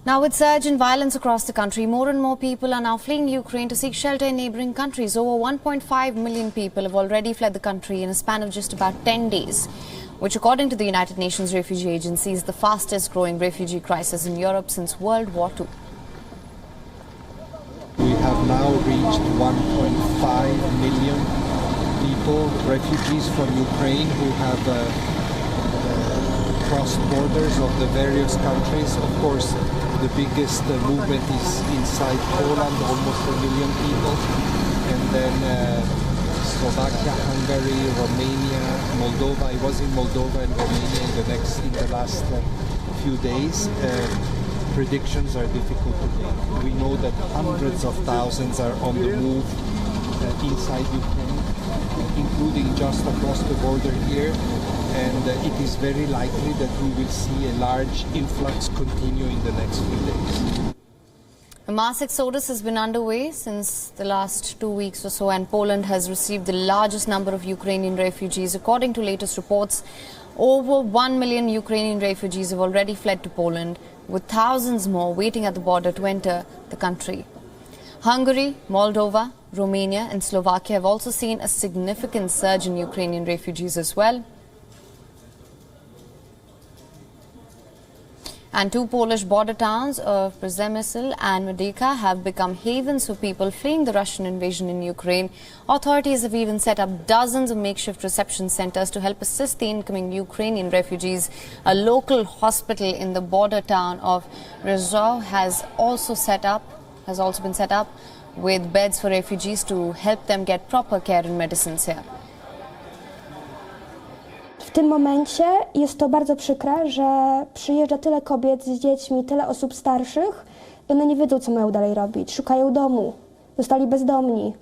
Now, with surge in violence across the country, more and more people are now fleeing Ukraine to seek shelter in neighbouring countries. Over 1.5 million people have already fled the country in a span of just about 10 days, which, according to the United Nations Refugee Agency, is the fastest growing refugee crisis in Europe since World War II. We have now reached 1.5 million people, refugees from Ukraine, who have crossed borders of the various countries. Of course, the biggest movement is inside Poland, almost 1 million people, and then Slovakia, Hungary, Romania, Moldova. I was in Moldova and Romania in the last few days. Predictions are difficult to make. We know that hundreds of thousands are on the move inside Ukraine, including just across the border here, and it is very likely that we will see a large influx continue in the next few days. A mass exodus has been underway since the last 2 weeks or so, and Poland has received the largest number of Ukrainian refugees. According to latest reports, over 1 million Ukrainian refugees have already fled to Poland, with thousands more waiting at the border to enter the country. Hungary, Moldova, Romania and Slovakia have also seen a significant surge in Ukrainian refugees as well. And two Polish border towns of Przemysl and Medyka have become havens for people fleeing the Russian invasion in Ukraine. Authorities have even set up dozens of makeshift reception centers to help assist the incoming Ukrainian refugees. A local hospital in the border town of Rzeszów has also been set up with beds for refugees to help them get proper care and medicines here. W tym momencie jest to bardzo przykre, że przyjeżdża tyle kobiet z dziećmi, tyle osób starszych i one nie wiedzą, co mają dalej robić. Szukają domu, zostali bezdomni,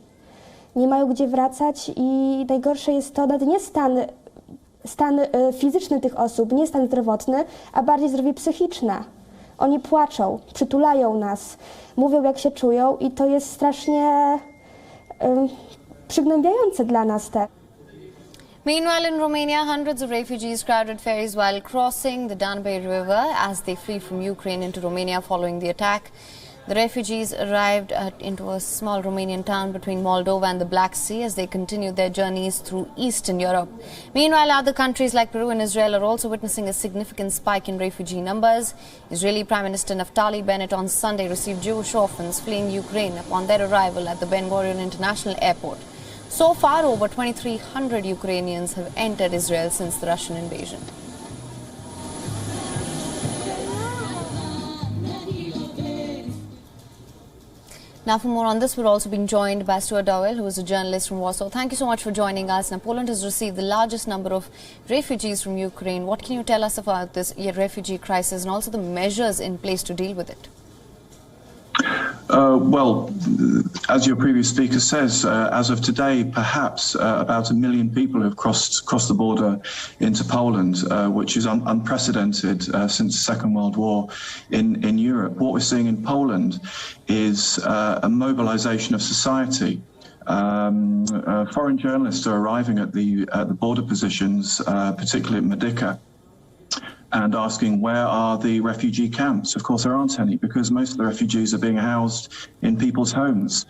nie mają gdzie wracać i najgorsze jest to nawet nie stan fizyczny tych osób, nie stan zdrowotny, a bardziej zdrowie psychiczne. Oni płaczą, przytulają nas, mówią, jak się czują i to jest strasznie przygnębiające dla nas też. Meanwhile, in Romania, hundreds of refugees crowded ferries while crossing the Danube River as they flee from Ukraine into Romania following the attack. The refugees arrived into a small Romanian town between Moldova and the Black Sea as they continued their journeys through Eastern Europe. Meanwhile, other countries like Peru and Israel are also witnessing a significant spike in refugee numbers. Israeli Prime Minister Naftali Bennett on Sunday received Jewish orphans fleeing Ukraine upon their arrival at the Ben Gurion International Airport. So far, over 2,300 Ukrainians have entered Israel since the Russian invasion. Now, for more on this, we're also being joined by Stuart Dowell, who is a journalist from Warsaw. Thank you so much for joining us. Now, Poland has received the largest number of refugees from Ukraine. What can you tell us about this refugee crisis and also the measures in place to deal with it? Well, as your previous speaker says, as of today, perhaps about 1 million people have crossed the border into Poland, which is unprecedented since the Second World War in Europe. What we're seeing in Poland is a mobilization of society. Foreign journalists are arriving at the border positions, particularly at Medyka, and asking, where are the refugee camps? Of course, there aren't any, because most of the refugees are being housed in people's homes.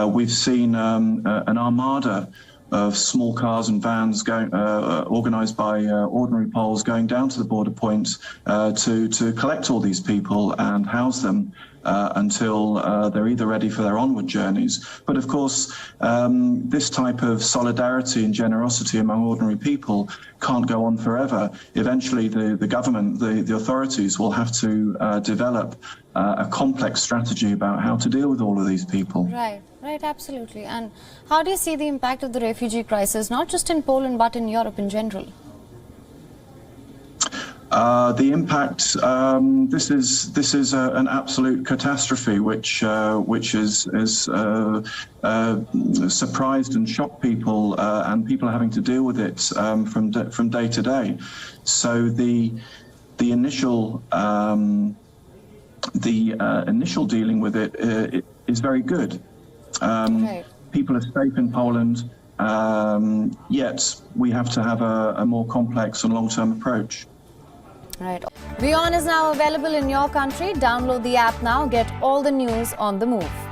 We've seen an armada of small cars and vans going, organised by ordinary Poles, going down to the border points to collect all these people and house them until they're either ready for their onward journeys. But of course, this type of solidarity and generosity among ordinary people can't go on forever. Eventually, the government, the authorities will have to develop a complex strategy about how to deal with all of these people. Right, absolutely. And how do you see the impact of the refugee crisis, not just in Poland, but in Europe in general? The impact. This is an absolute catastrophe, which is surprised and shocked people, and people are having to deal with it from day to day. So the initial dealing with it is very good. People are safe in Poland, yet we have to have a more complex and long-term approach. Right. WION is now available in your country. Download the app now. Get all the news on the move.